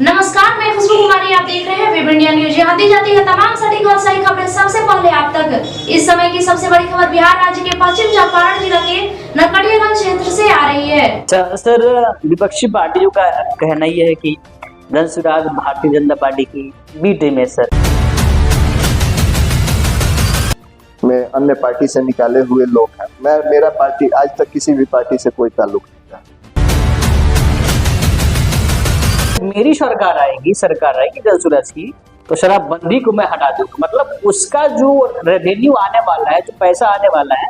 नमस्कार, मैं खुशबू कुमारी। आप देख रहे हैं वेब इंडिया न्यूज। यहाँ दी जाती है तमाम सटीक और सही खबरें सबसे पहले आप तक। इस समय की सबसे बड़ी खबर बिहार राज्य के पश्चिम चंपारण जिला के नरकटियागंज क्षेत्र से आ रही है। सर, विपक्षी पार्टियों का कहना यह है कि धनसुराग भारतीय जनता पार्टी की बी टीम है। सर, में अन्य पार्टी से निकाले हुए लोग हैं। मेरा पार्टी आज तक किसी भी पार्टी से कोई ताल्लुक नहीं था। मेरी सरकार आएगी धनसुराज की, तो शराबबंदी को मैं हटा दूंगा। मतलब उसका जो रेवेन्यू आने वाला है, जो पैसा आने वाला है,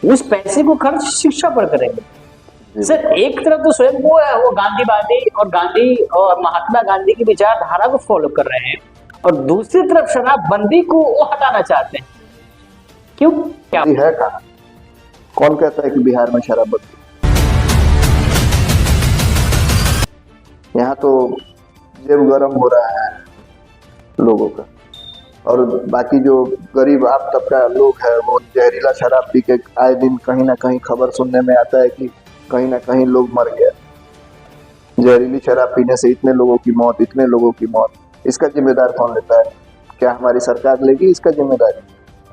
उस पैसे को खर्च शिक्षा पर करेंगे। सर, एक तरफ तो स्वयं वो गांधीवादी और गांधी और महात्मा गांधी की विचारधारा को फॉलो कर रहे हैं, और दूसरी तरफ शराबबंदी को वो हटाना चाहते हैं। क्यों? क्या है कहाँ? कौन कहता है कि बिहार में शराबबंदी? यहाँ तो जेब गरम हो रहा है लोगों का, और बाकी जो गरीब आम तबका लोग है वो जहरीला शराब पी के आए दिन कहीं ना कहीं खबर सुनने में आता है कि कहीं ना कहीं लोग मर गए। जहरीली शराब पीने से इतने लोगों की मौत। इसका जिम्मेदार कौन लेता है? क्या हमारी सरकार लेगी इसका जिम्मेदारी?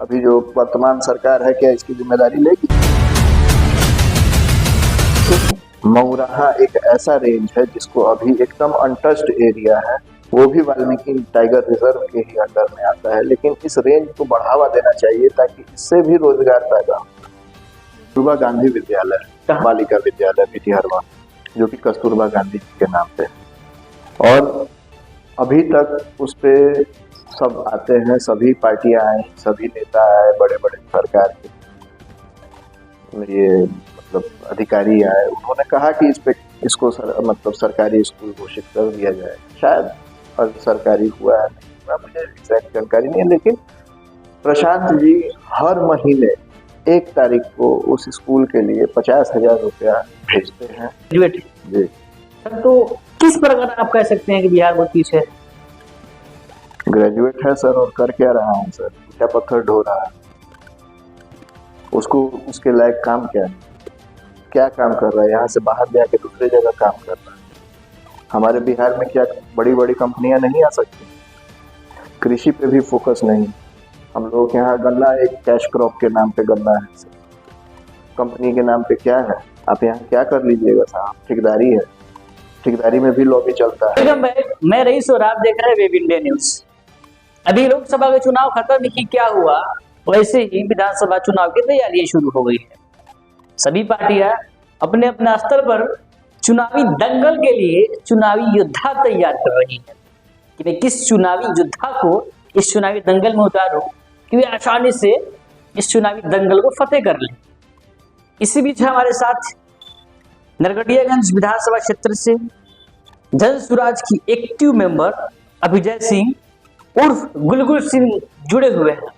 अभी जो वर्तमान सरकार है, क्या इसकी जिम्मेदारी लेगी? मऊराहा एक ऐसा रेंज है जिसको अभी एकदम अनटच्ड एरिया है, वो भी वाल्मीकि टाइगर रिजर्व के ही अंडर में आता है, लेकिन इस रेंज को बढ़ावा देना चाहिए ताकि इससे भी रोजगार पैदा हो। कस्तूरबा गांधी विद्यालय, बालिका विद्यालय भिटिहरवा, जो कि कस्तूरबा गांधी जी के नाम पे है, और अभी तक उस पे सब आते हैं, सभी पार्टियां आई, सभी नेता आए, बड़े बड़े सरकार के ये मतलब अधिकारी आए, उन्होंने कहा कि इसको सरकारी स्कूल घोषित कर दिया जाए। शायद और सरकारी हुआ है नहीं हुआ, मुझे एग्जैक्ट जानकारी नहीं है, लेकिन प्रशांत जी हर महीने 1 तारीख को उस स्कूल के लिए 50,000 रुपया भेजते हैं। जी सर, तो किस प्रकार आप कह सकते हैं कि बिहार बहुत पीछे है? ग्रेजुएट है सर, और कर क्या रहा है सर? क्या पत्थर ढो रहा है? उसको उसके लायक काम क्या काम कर रहा है? यहाँ से बाहर जाके दूसरे जगह काम कर रहा है। हमारे बिहार में क्या बड़ी बड़ी कंपनियां नहीं आ सकती? कृषि पे भी फोकस नहीं। हम लोग यहाँ गन्ना एक कैश क्रॉप के नाम पे गन्ना है, कंपनी के नाम पे क्या है? आप यहाँ क्या कर लीजिएगा साहब? ठेकेदारी है, ठेकेदारी में भी लॉबी चलता है। मैं रईस और आप देख रहे हैं वेब इंडिया न्यूज। अभी लोकसभा के चुनाव खत्म ही क्या हुआ, वैसे ही विधानसभा चुनाव की तैयारी शुरू हो गई है। सभी पार्टियां अपने अपने स्तर पर चुनावी दंगल के लिए चुनावी योद्धा तैयार कर रही है कि मैं किस चुनावी योद्धा को इस चुनावी दंगल में उतारूं कि वे आसानी से इस चुनावी दंगल को फतेह कर लें। इसी बीच हमारे साथ नरकटियागंज विधानसभा क्षेत्र से धनसुराज की एक्टिव मेंबर अभिजय सिंह उर्फ गुलगुल सिंह जुड़े हुए हैं।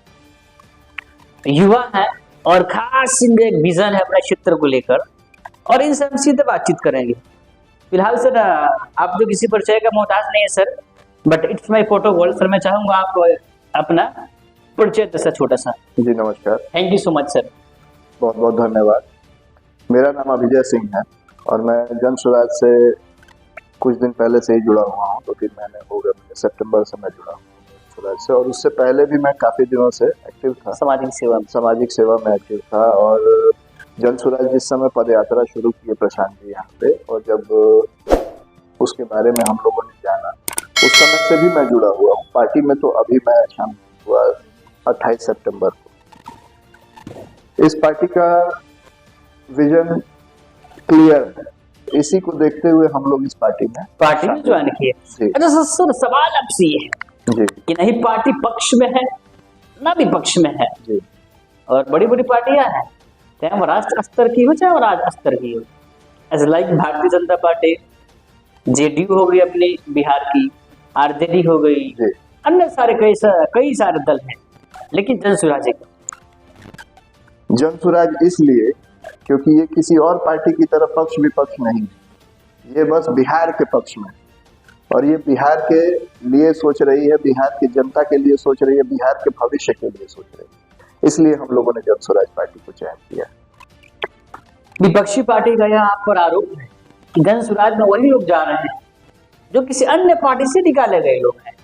युवा है और खास इनका एक विजन है अपने क्षेत्र को लेकर, और इनसे हम सीधे बातचीत करेंगे। फिलहाल सर, आप तो किसी परिचय का मोहताज नहीं है sir, but it's my protocol. Sir, मैं चाहूंगा आप अपना परिचय दे सर, छोटा सा। जी नमस्कार। Thank you so much sir. बहुत बहुत धन्यवाद। मेरा नाम अभिजय सिंह है और मैं जनसुराज से कुछ दिन पहले से ही जुड़ा हुआ हूँ। 2-3 महीने हो गए मुझे, सितंबर से मैं जुड़ा हूँ जनसुराज से, और उससे पहले भी मैं काफी दिनों से एक्टिव था, सामाजिक सेवा में एक्टिव था। और जनसुराज जिस समय पदयात्रा शुरू किए प्रशांत जी यहाँ पे, और जब उसके बारे में हम लोगों ने जाना, उस समय से भी मैं जुड़ा हुआ हूँ पार्टी में। तो अभी मैं शामिल हुआ 28 सितंबर को। इस पार्टी का विजन क्लियर है, इसी को देखते हुए हम लोग इस पार्टी में ज्वाइन किए। अच्छा सर, सवाल आपसे ये है जी कि नहीं पार्टी पक्ष में है ना विपक्ष में है जी, और बड़ी बड़ी पार्टियां हैं, चाहे वो राष्ट्र स्तर की हो चाहे वो राज्य स्तर की हो, as like Bharatiya Janata party, JDU हो गई अपनी बिहार की, आरजेडी हो गई, अन्य सारे कई सारे दल हैं, लेकिन जनसुराज इसलिए क्योंकि ये किसी और पार्टी की तरफ पक्ष विपक्ष नहीं है, ये बस बिहार के पक्ष में, और ये बिहार के लिए सोच रही है, बिहार की जनता के लिए सोच रही है, बिहार के भविष्य के लिए सोच रही है। इसलिए हम लोगों ने जनसुराज पार्टी को चयन किया। विपक्षी पार्टी का यह आप पर आरोप है कि जनसुराज में वही लोग जा रहे हैं जो किसी अन्य पार्टी से निकाले गए लोग हैं।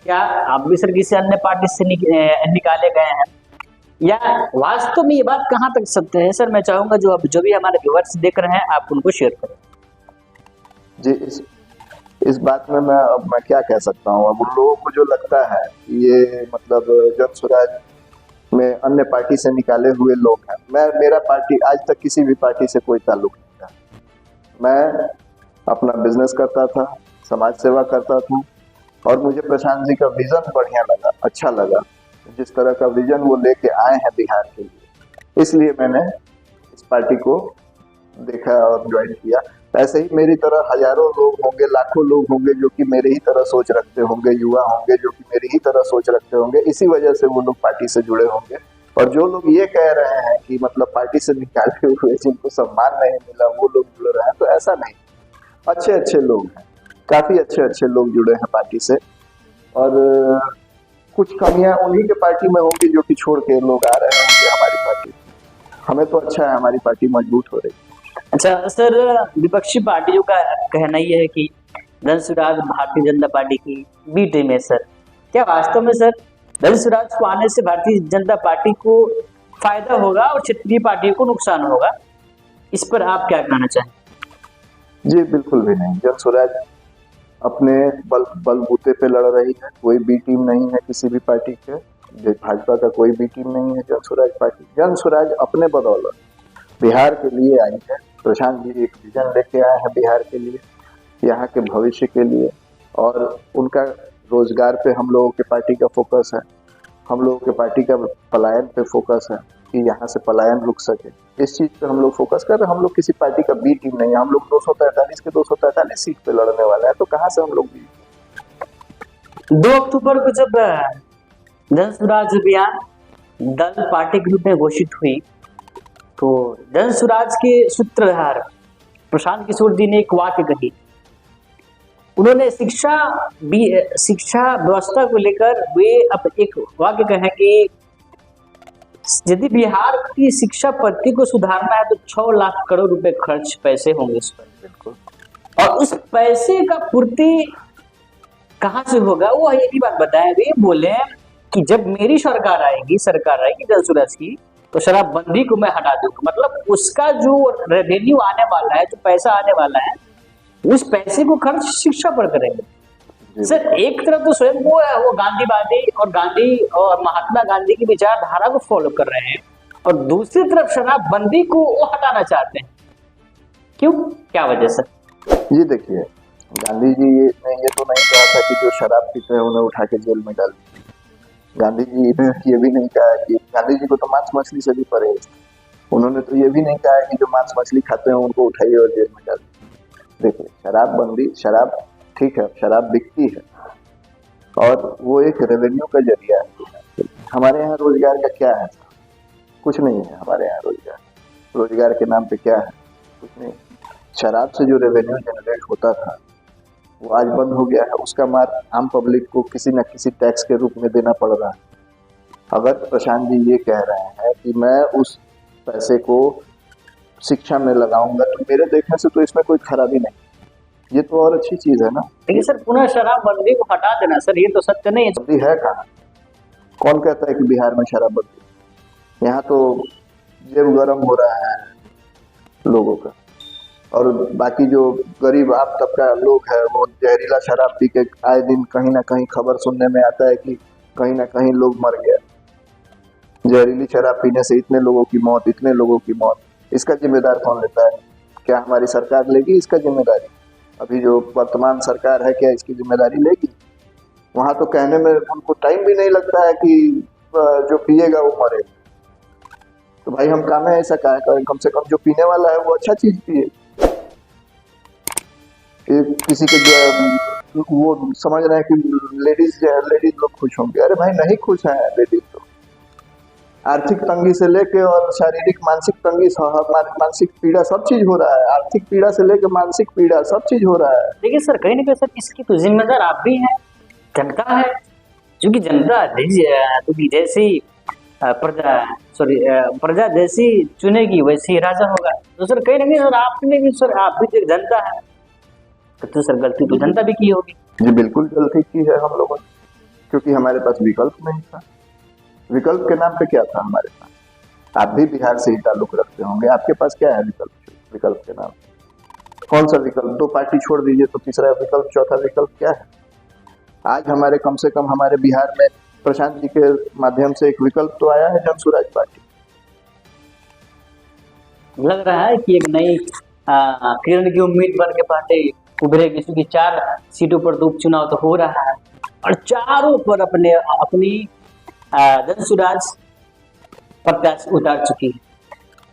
क्या आप भी सर किसी अन्य पार्टी से निकाले गए हैं, या वास्तव में ये बात कहाँ तक सत्य है? सर मैं चाहूंगा जो भी हमारे व्यूअर्स देख रहे हैं आप उनको शेयर करें। जी, इस बात में मैं क्या कह सकता हूँ। अब उन लोगों को जो लगता है ये मतलब जन स्वराज में अन्य पार्टी से निकाले हुए लोग हैं। मेरा पार्टी आज तक किसी भी पार्टी से कोई ताल्लुक नहीं था। मैं अपना बिजनेस करता था, समाज सेवा करता था, और मुझे प्रशांत जी का विजन बढ़िया लगा, अच्छा लगा। जिस तरह का विजन वो लेके आए हैं बिहार के लिए, इसलिए मैंने इस पार्टी को देखा और ज्वाइन किया। ऐसे ही मेरी तरह हजारों लोग होंगे, लाखों लोग होंगे जो कि मेरे ही तरह सोच रखते होंगे, युवा होंगे जो कि मेरी ही तरह सोच रखते होंगे। इसी वजह से वो लोग पार्टी से जुड़े होंगे। और जो लोग ये कह रहे हैं कि मतलब पार्टी से निकाले हुए जिनको सम्मान नहीं मिला वो लोग जुड़ रहे हैं, तो ऐसा नहीं। अच्छे अच्छे लोग हैं, काफी अच्छे अच्छे लोग जुड़े हैं पार्टी से, और कुछ कमियां उन्हीं के पार्टी में होंगी जो कि छोड़ के लोग आ रहे होंगे हमारी पार्टी। हमें तो अच्छा है, हमारी पार्टी मजबूत हो रही है। अच्छा सर, विपक्षी पार्टियों का कहना यह है कि जन स्वराज भारतीय जनता पार्टी की बी टीम है। सर क्या वास्तव में सर जन स्वराज को आने से भारतीय जनता पार्टी को फायदा होगा और क्षेत्रीय पार्टियों को नुकसान होगा? इस पर आप क्या कहना चाहें? जी बिल्कुल भी नहीं। जन स्वराज अपने बलबूते पे लड़ रही है, कोई बी टीम नहीं है किसी भी पार्टी के। भाजपा का कोई बी टीम नहीं है जन स्वराज पार्टी। जन स्वराज अपने बदौलत बिहार के लिए आई है। प्रशांत जी एक विजन लेके आए हैं बिहार के लिए, यहाँ के भविष्य के लिए, और उनका रोजगार पे हम लोगों के पार्टी का फोकस है। हम लोगों के पार्टी का पलायन पे फोकस है कि यहाँ से पलायन रुक सके। इस चीज पे हम लोग फोकस कर रहे हैं। हम लोग किसी पार्टी का बी टीम नहीं है। हम लोग 243 के 243 सीट पे लड़ने वाले हैं, तो कहाँ से हम लोग बी? 2 अक्टूबर को जब जन स्वराज अभियान दल पार्टी के रूप में घोषित हुई, तो जन स्वराज के सूत्रधार प्रशांत किशोर जी ने एक वाक्य कही। उन्होंने शिक्षा व्यवस्था को लेकर वे अब एक वाक्य कहे कि यदि बिहार की शिक्षा पद्धति को सुधारना है तो 6 लाख करोड़ रुपए खर्च पैसे होंगे इस पर। बिल्कुल। और उस पैसे का पूर्ति कहाँ से होगा वो यही बात बताया। वे बोले कि जब मेरी सरकार आएगी जन स्वराज की, तो शराबबंदी को मैं हटा दूंगा। मतलब उसका जो रेवेन्यू आने वाला है, जो पैसा आने वाला है, उस पैसे को खर्च शिक्षा पर करेंगे। सर एक तरफ तो स्वयं वो गांधीवादी और गांधी और महात्मा गांधी की विचारधारा को फॉलो कर रहे हैं, और दूसरी तरफ शराबबंदी को वो हटाना चाहते हैं। क्यों, क्या वजह सर? जी देखिए, गांधी जी ने ये तो नहीं कहा था कि जो शराब पीते हैं उन्हें उठा के जेल में डाल दीजिए। गांधी जी ने ये भी नहीं कहा कि गांधी जी को तो मांस मछली से भी परहेज। उन्होंने तो ये भी नहीं कहा कि जो मांस मछली खाते हैं उनको उठाइए और जेल में डाल दीजिए। देखिए, शराबबंदी, शराब ठीक है, शराब बिकती है और वो एक रेवेन्यू का जरिया है। हमारे यहाँ रोजगार का क्या है? कुछ नहीं है हमारे यहाँ रोजगार के नाम पे क्या है? कुछ नहीं। शराब से जो रेवेन्यू जनरेट होता था वो आज बंद हो गया है। उसका मार आम पब्लिक को किसी न किसी टैक्स के रूप में देना पड़ रहा है। अगर प्रशांत जी ये कह रहे हैं कि मैं उस पैसे को शिक्षा में लगाऊंगा, तो मेरे देखने से तो इसमें कोई खराबी नहीं। ये तो और अच्छी चीज है ना। लेकिन सर पुनः शराबबंदी को हटा देना सर, ये तो सत्य नहीं है। कहाँ? कौन कहता है कि बिहार में शराबबंदी? यहाँ तो जेब गरम हो रहा है लोगों का, और बाकी जो गरीब आम तबका लोग है वो जहरीला शराब पी के आए दिन कहीं ना कहीं खबर सुनने में आता है कि कहीं ना कहीं लोग मर गए। जहरीली शराब पीने से इतने लोगों की मौत, इतने लोगों की मौत। इसका जिम्मेदार कौन लेता है? क्या हमारी सरकार लेगी इसका जिम्मेदारी? अभी जो वर्तमान सरकार है, क्या इसकी जिम्मेदारी लेगी? वहां तो कहने में उनको टाइम भी नहीं लगता है कि जो पिएगा वो मरे। तो भाई हम काम है ऐसा क्या करें? कम से कम जो पीने वाला है वो अच्छा चीज पिए। किसी के जो वो समझ रहे हैं कि लेडीज लोग खुश होंगे। अरे भाई नहीं खुश है लेडीज तो। आर्थिक तंगी से लेके और शारीरिक मानसिक तंगी, मानसिक पीड़ा, सब चीज हो रहा है। आर्थिक पीड़ा से लेके मानसिक पीड़ा, सब चीज हो रहा है। देखिए सर, कहीं ना कहीं सर इसकी तो जिम्मेदार आप भी हैं, जनता है। क्योंकि जनता जैसी प्रजा जैसी चुनेगी वैसी राजा होगा। तो सर कहीं ना कहीं सर आपने भी, सर आप भी एक जनता है, तो सर गलती तो जनता भी की होगी। जी बिल्कुल गलती की है हम लोगों ने, क्योंकि हमारे पास विकल्प नहीं था। विकल्प के नाम पे क्या था हमारे पास? आप भी बिहार से ही ताल्लुक रखते होंगे, आपके पास क्या है विकल्प? विकल्प के नाम पे कौन सा विकल्प? 2 पार्टी छोड़ दीजिए तो तीसरा विकल्प, चौथा विकल्प क्या है? आज हमारे कम से कम हमारे बिहार में प्रशांत जी के माध्यम से एक विकल्प तो आया है, जन स्वराज पार्टी। लग रहा है कि एक नई किरण की उम्मीद बन के पार्टी उभरेगी, क्योंकि 4 सीटों पर तो उपचुनाव तो हो रहा है और चारों पर अपनी जन स्वराज प्रत्याशी उतार चुकी है।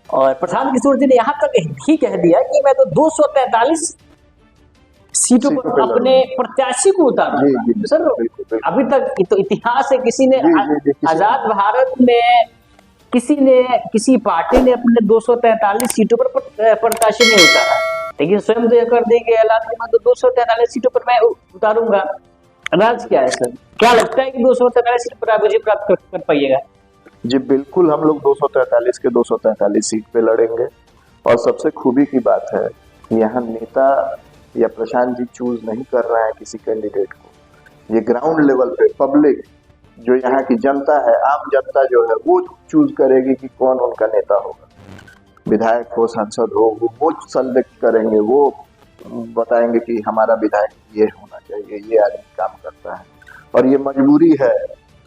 और प्रशांत किशोर जी ने यहाँ तक ही कह दिया कि मैं तो 243 सीटों पर अपने प्रत्याशी को उतारूंगा। सर अभी तक तो इतिहास है, किसी ने आजाद भारत में किसी पार्टी ने अपने 243 सीटों पर प्रत्याशी नहीं उतारा, लेकिन स्वयं तो यह कर देंगे ऐलान कि मैं तो 243 सीटों पर मैं उतारूंगा। राज क्या है सर? क्या लगता है कि 243 सीट पर आप विजय प्राप्त कर पाइएगा? जी बिल्कुल, हम लोग 243 के 243 सीट पे लड़ेंगे। और सबसे खूबी की बात है, यहाँ नेता या प्रशांत जी चूज नहीं कर रहे हैं किसी कैंडिडेट को। ये ग्राउंड लेवल पे पब्लिक, जो यहाँ की जनता है, आम जनता जो है, वो चूज करेगी कि कौन उनका नेता होगा। विधायक हो, सांसद हो, वो सेलेक्ट करेंगे, वो बताएंगे कि हमारा विधायक ये होना चाहिए, ये आदमी काम करता है। और ये मजबूरी है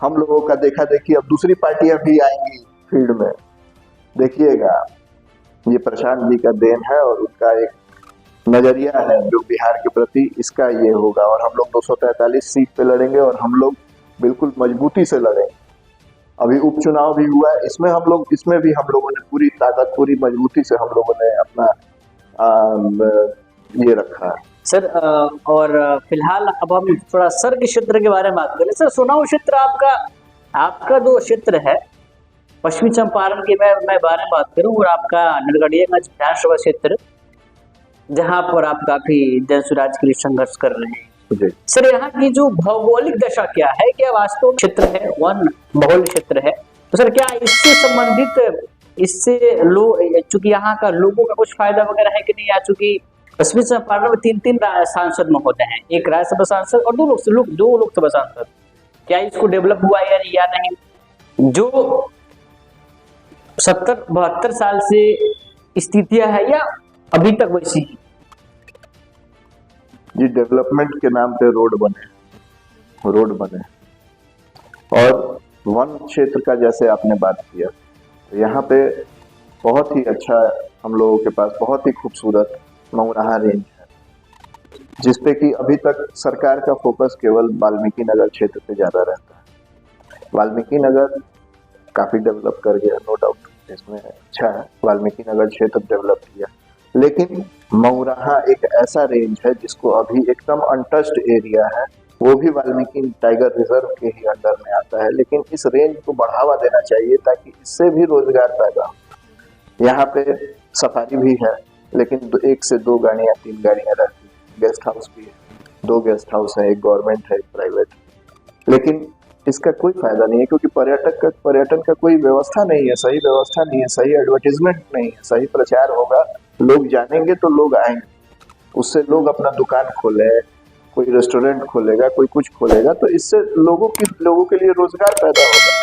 हम लोगों का। देखा देखी अब दूसरी पार्टियां भी आएंगी फील्ड में, देखिएगा। ये प्रशांत जी का देन है और उनका एक नजरिया है जो बिहार के प्रति, इसका ये होगा। और हम लोग 243 सीट पे लड़ेंगे और हम लोग बिल्कुल मजबूती से लड़ेंगे। अभी उपचुनाव भी हुआ है, इसमें भी हम लोगों ने पूरी ताकत, पूरी मजबूती से हम लोगों ने अपना ये रखा है। सर और फिलहाल अब हम थोड़ा सर के क्षेत्र के बारे में बात करें। सर सुनाओ क्षेत्र आपका जो क्षेत्र है पश्चिमी चंपारण के, मैं बारे में बात करूं, और आपका नरकटियागंज विधानसभा क्षेत्र, जहां पर आप काफी जन स्वराज के लिए संघर्ष कर रहे हैं। सर यहाँ की जो भौगोलिक दशा क्या है? क्या वास्तव क्षेत्र है वन बहुल क्षेत्र है? तो सर क्या इससे संबंधित, चूंकि यहाँ का लोगों का कुछ फायदा वगैरह है कि नहीं? या चूंकि पश्चिमी चंपारण में 3 सांसद महोदय हैं, एक राज्यसभा सांसद और 2 लोकसभा सांसद, क्या इसको डेवलप हुआ है या नहीं? जो 70-72 साल से स्थितियां है या अभी तक वैसी ही? जी डेवलपमेंट के नाम पे रोड बने और वन क्षेत्र का जैसे आपने बात किया, तो यहाँ पे बहुत ही अच्छा, हम लोगों के पास बहुत ही खूबसूरत मऊराहा रेंज है, जिसपे कि अभी तक सरकार का फोकस केवल वाल्मीकि नगर क्षेत्र पे ज्यादा रहता है। वाल्मीकि नगर काफी डेवलप कर गया, नो डाउट, इसमें अच्छा है, वाल्मीकि नगर क्षेत्र डेवलप किया। लेकिन मऊराहा एक ऐसा रेंज है जिसको अभी एकदम अनटच्ड एरिया है, वो भी वाल्मीकि टाइगर रिजर्व के ही अंडर में आता है। लेकिन इस रेंज को बढ़ावा देना चाहिए ताकि इससे भी रोजगार पैदा हो। यहाँ पे सफारी भी है, लेकिन 1 से 2 गाड़ियाँ 3 गाड़ियाँ रहती है। गेस्ट हाउस भी है, 2 गेस्ट हाउस है, एक गवर्नमेंट है, एक प्राइवेट। लेकिन इसका कोई फायदा नहीं है, क्योंकि पर्यटन का कोई व्यवस्था नहीं है, सही व्यवस्था नहीं है, सही एडवर्टीजमेंट नहीं है, सही प्रचार होगा, लोग जानेंगे तो लोग आएंगे, उससे लोग अपना दुकान खोले, कोई रेस्टोरेंट खोलेगा, कोई कुछ खोलेगा, तो इससे लोगों के लिए रोजगार पैदा होगा।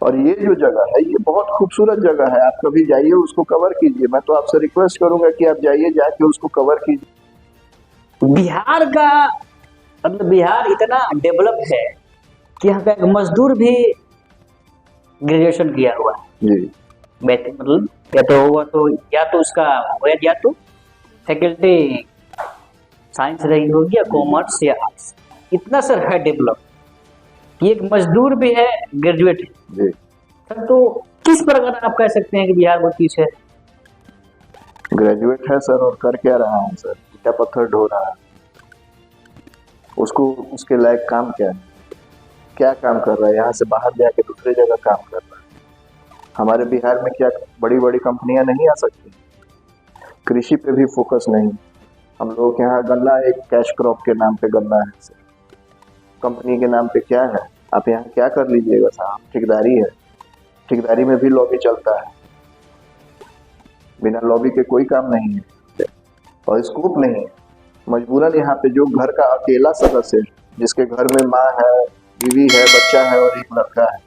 और ये जो जगह है, ये बहुत खूबसूरत जगह है, आप कभी जाइए, उसको कवर कीजिए। मैं तो आपसे रिक्वेस्ट करूंगा कि आप जाइए, जाके उसको कवर कीजिए। बिहार का मतलब बिहार इतना डेवलप है कि यहाँ का एक मजदूर भी ग्रेजुएशन किया हुआ है जी, मतलब या तो उसका या तो फैकल्टी साइंस रही होगी या कॉमर्स या आर्ट्स, इतना सर है डेवलप कि एक मजदूर भी है, ग्रेजुएट है जी। सर। तो किस प्रकार आप कह सकते हैं कि बिहार बहुत पीछे है? ग्रेजुएट है सर, और कर क्या रहा है सर? ईटा पत्थर ढो रहा है। उसको उसके लायक काम क्या है? क्या काम कर रहा है? यहाँ से बाहर जाके दूसरे जगह काम कर रहा है। हमारे बिहार में क्या बड़ी बड़ी कंपनियां नहीं आ सकती? कृषि पे भी फोकस नहीं। हम लोगों के यहाँ गन्ना एक कैश क्रॉप के नाम पे गन्ना है सर, कंपनी के नाम पे क्या है? आप यहाँ क्या कर लीजिएगा साहब? ठेकेदारी है, ठेकेदारी में भी लॉबी चलता है, बिना लॉबी के कोई काम नहीं है और स्कोप नहीं है। मजबूरन यहाँ पे जो घर का अकेला सदस्य है, जिसके घर में माँ है, बीवी है, बच्चा है और एक लड़का है,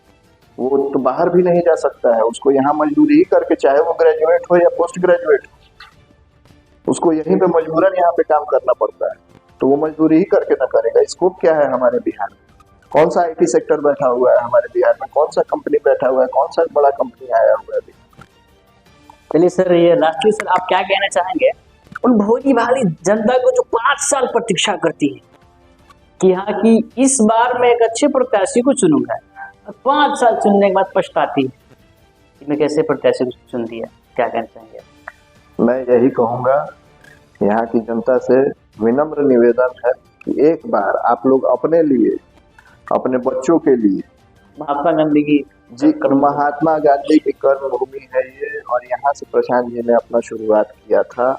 वो तो बाहर भी नहीं जा सकता है। उसको यहाँ मजदूरी ही करके, चाहे वो ग्रेजुएट हो या पोस्ट ग्रेजुएट हो, उसको यहीं पे मजबूरन यहाँ पे काम करना पड़ता है। तो वो मजदूरी ही करके ना करेगा। स्कोप क्या है हमारे बिहार में? कौन सा आईटी सेक्टर बैठा हुआ है हमारे बिहार में? कौन सा कंपनी बैठा हुआ है? कौन सा बड़ा कंपनी आया हुआ है अभी? चलिए सर, ये लास्टली सर आप क्या कहना चाहेंगे उन भोली भाली जनता को जो 5 साल प्रतीक्षा करती है कि हाँ कि इस बार मैं एक अच्छे प्रत्याशी को चुनूंगा, 5 साल चुनने के बाद पछताती है कि मैं कैसे प्रत्याशी को चुन दिया? क्या कहना चाहेंगे? मैं यही कहूंगा, यहाँ की जनता से विनम्र निवेदन है कि एक बार आप लोग अपने लिए, अपने बच्चों के लिए, महात्मा गांधी की जी महात्मा गांधी की कर्म भूमि है ये, और यहाँ से प्रशांत जी ने अपना शुरुआत किया था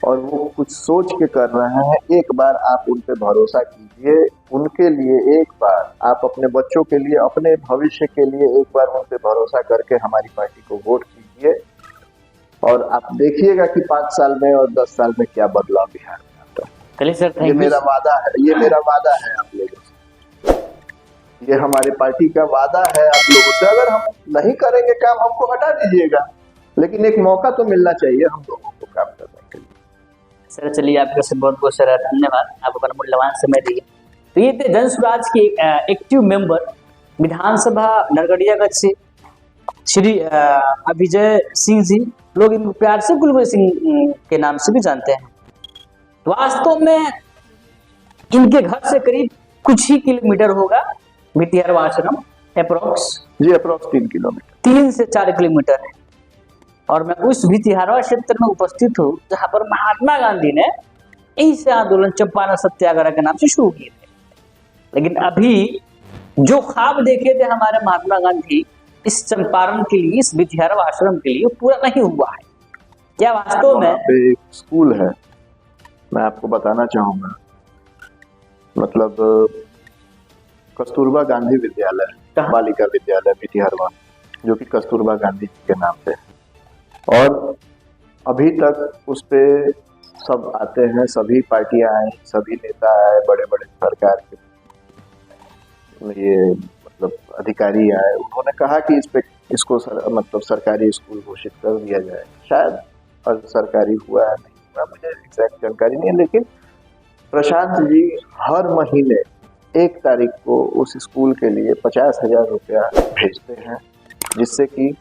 और वो कुछ सोच के कर रहे हैं। एक बार आप उन पे भरोसा कीजिए, उनके लिए एक बार आप अपने बच्चों के लिए, अपने भविष्य के लिए एक बार उन पे भरोसा करके हमारी पार्टी को वोट कीजिए और आप देखिएगा कि 5 साल में और 10 साल में क्या बदलाव बिहार में आता है। चलिए सर, ये थैंक यू। मेरा वादा है, ये मेरा वादा है आप लोगों से, ये हमारे पार्टी का वादा है आप लोगों से। अगर हम नहीं करेंगे काम, हमको हटा दीजिएगा, लेकिन एक मौका तो मिलना चाहिए हम लोगों को काम करने के लिए। सर चलिए, आपका से बहुत बहुत सारा धन्यवाद, आप अपना मूल्यवान समय दिए। तो ये थे जन स्वराज के एक्टिव मेंबर विधानसभा नरकटियागंज से श्री अभिजय सिंह जी, लोग इनको प्यार से कुलवंत सिंह के नाम से भी जानते हैं। वास्तव में इनके घर से करीब कुछ ही किलोमीटर होगा भितिहरवा आश्रम, अप्रोक्स जी अप्रोक्स 3 किलोमीटर, 3 से 4 किलोमीटर है। और मैं उस भितिहरवा क्षेत्र में उपस्थित हूँ जहां पर महात्मा गांधी ने यही से आंदोलन चंपारण सत्याग्रह के नाम से शुरू किए थे। लेकिन अभी जो ख्वाब देखे थे हमारे महात्मा गांधी इस चंपारण के लिए, इस भितिहरवा आश्रम के लिए, पूरा नहीं हुआ है। क्या वास्तव में वहाँ पे एक स्कूल है, मैं आपको बताना चाहूंगा, मतलब कस्तूरबा गांधी विद्यालय, बालिका विद्यालय भितिहरवा, जो कि कस्तूरबा गांधी जी के नाम पे है। और अभी तक उस पे सब आते हैं, सभी पार्टियां आए, सभी नेता आए, बड़े बड़े सरकार के ये मतलब अधिकारी आए, उन्होंने कहा कि इस पे इसको मतलब सरकारी स्कूल घोषित कर दिया जाए। शायद और सरकारी हुआ है, नहीं हुआ, मुझे एग्जैक्ट जानकारी नहीं है, लेकिन प्रशांत जी हर महीने 1 तारीख को उस स्कूल के लिए 50,000 रुपया भेजते हैं, जिससे कि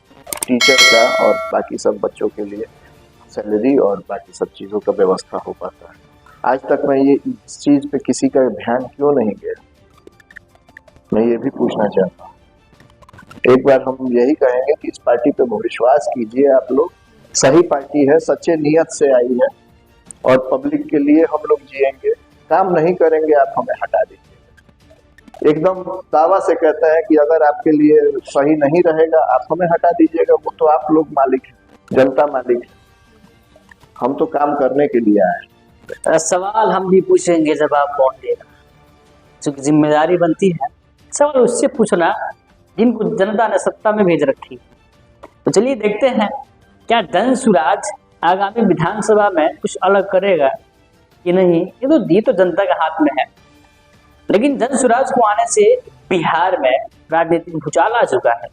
टीचर का और बाकी सब बच्चों के लिए सैलरी और बाकी सब चीज़ों का व्यवस्था हो पाता है। आज तक मैं ये इस चीज़ पे किसी का ध्यान क्यों नहीं गया, मैं ये भी पूछना चाहता हूँ। एक बार हम यही कहेंगे कि इस पार्टी पे विश्वास कीजिए आप लोग, सही पार्टी है, सच्चे नियत से आई है और पब्लिक के लिए हम लोग जिएंगे। काम नहीं करेंगे आप हमें हटा दीजिएगा, एकदम दावा से कहते हैं कि अगर आपके लिए सही नहीं रहेगा आप हमें हटा दीजिएगा। वो तो आप लोग मालिक हैं, जनता मालिक है, हम तो काम करने के लिए आए। सवाल हम भी पूछेंगे, जवाब कौन देगा? चूंकि जिम्मेदारी बनती है सवाल उससे पूछना जिनको जनता ने सत्ता में भेज रखी। तो चलिए देखते हैं क्या जन स्वराज आगामी विधानसभा में कुछ अलग करेगा कि नहीं। ये तो जनता के हाथ में है। लेकिन जन स्वराज को आने से बिहार में राजनीतिक भूचाल आ चुका है,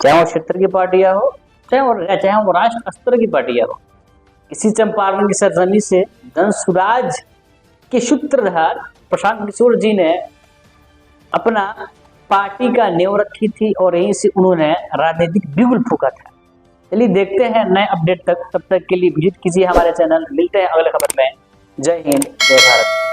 चाहे वो क्षेत्र की पार्टियां हो, चाहे वो राष्ट्र स्तर की पार्टियां हो। इसी चंपारण की सरजमी से जन स्वराज के सूत्रधार प्रशांत किशोर जी ने अपना पार्टी का नेव रखी थी और यहीं से उन्होंने राजनीतिक बिगुल फूका था। चलिए देखते हैं नए अपडेट तक, तब तक के लिए विजिट कीजिए हमारे चैनल। मिलते हैं अगले खबर में। जय हिंद, जय भारत।